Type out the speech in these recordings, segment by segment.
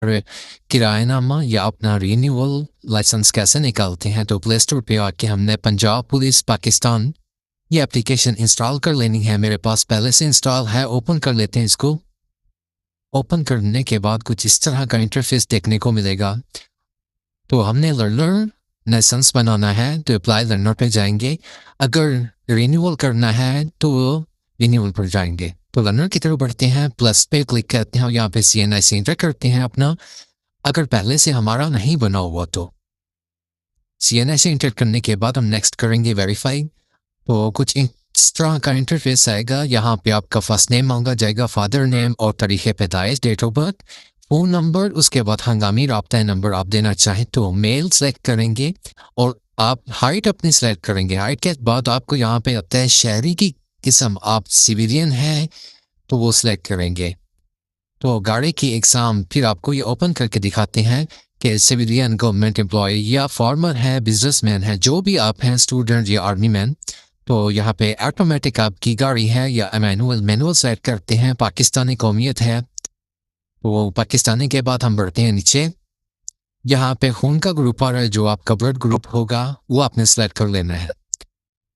किराएनामा या अपना renewal licence कैसे निकालते हैं, तो प्ले स्टोर पे आके हमने पंजाब पुलिस पाकिस्तान ये एप्लीकेशन इंस्टॉल कर लेनी है। मेरे पास पहले से इंस्टॉल है, ओपन कर लेते हैं इसको। ओपन करने के बाद कुछ इस तरह का इंटरफेस देखने को मिलेगा। तो हमने लर्नर लाइसेंस बनाना है तो अप्लाई लर्नर पे जाएंगे। अगर रिन्यूअल करना है तो रिन्यूअल पर जाएंगे। तो लर्नर की तरफ बढ़ते हैं, प्लस पे क्लिक करते हैं और यहाँ पे CNIC एंटर करते हैं अपना। अगर पहले से हमारा नहीं बना हुआ तो CNIC एंटर करने के बाद हम नेक्स्ट करेंगे वेरीफाई। तो कुछ इस तरह का इंटरफेस आएगा। यहाँ पे आपका फर्स्ट नेम मांगा जाएगा, फादर नेम और तारीख़ पैदाइश, date of birth, phone number. उसके बाद हंगामी राब्ता नंबर आप देना चाहें तो मेल सेलेक्ट करेंगे और आप हाइट अपनी सेलेक्ट करेंगे। हाइट के बाद आपको यहाँ पे आता है शहरी की किस्म, आप सिविलियन है तो वो सिलेक्ट करेंगे। तो गाड़ी की एग्ज़ाम फिर आपको ये ओपन करके दिखाते हैं कि सिविलियन, गवर्नमेंट एम्प्लॉय या फार्मर है, बिजनेसमैन है, जो भी आप हैं, स्टूडेंट या आर्मी मैन। तो यहाँ पे ऑटोमेटिक आपकी गाड़ी है या मैनुअल सेलेक्ट करते हैं। पाकिस्तानी कौमियत है तो पाकिस्तानी के बाद हम बढ़ते हैं नीचे। यहाँ पे खून का ग्रुप आ रहा है, जो आपका ब्लड ग्रुप होगा वो आपने सेलेक्ट कर लेना है।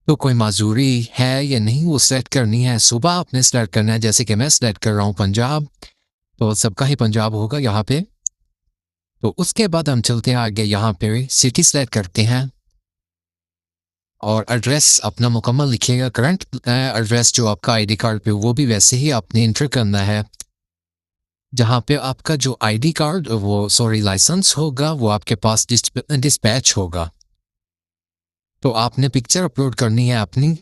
तो कोई माजूरी है या नहीं वो सेलेक्ट करनी है। सुबह आपने सेलेक्ट करना है, जैसे कि मैं सेलेक्ट कर रहा हूँ पंजाब, तो सबका ही पंजाब होगा यहाँ पे। तो उसके बाद हम चलते हैं आगे, यहाँ पे सिटी सेलेक्ट करते हैं और एड्रेस अपना मुकम्मल लिखिएगा। करंट एड्रेस जो आपका आईडी कार्ड पे वो भी वैसे ही आपने इंटर करना है। जहाँ पे आपका जो आईडी कार्ड लाइसेंस होगा वो आपके पास डिस्पैच होगा। तो आपने पिक्चर अपलोड करनी है अपनी,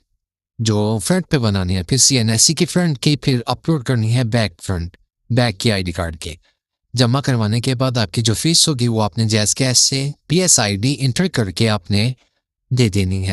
जो फ्रंट पे बनानी है, फिर CNIC की फ्रंट की, फिर अपलोड करनी है बैक की आईडी कार्ड के। जमा करवाने के बाद आपकी जो फीस होगी वो आपने जैस कैश से PSID इंटर करके आपने दे देनी है।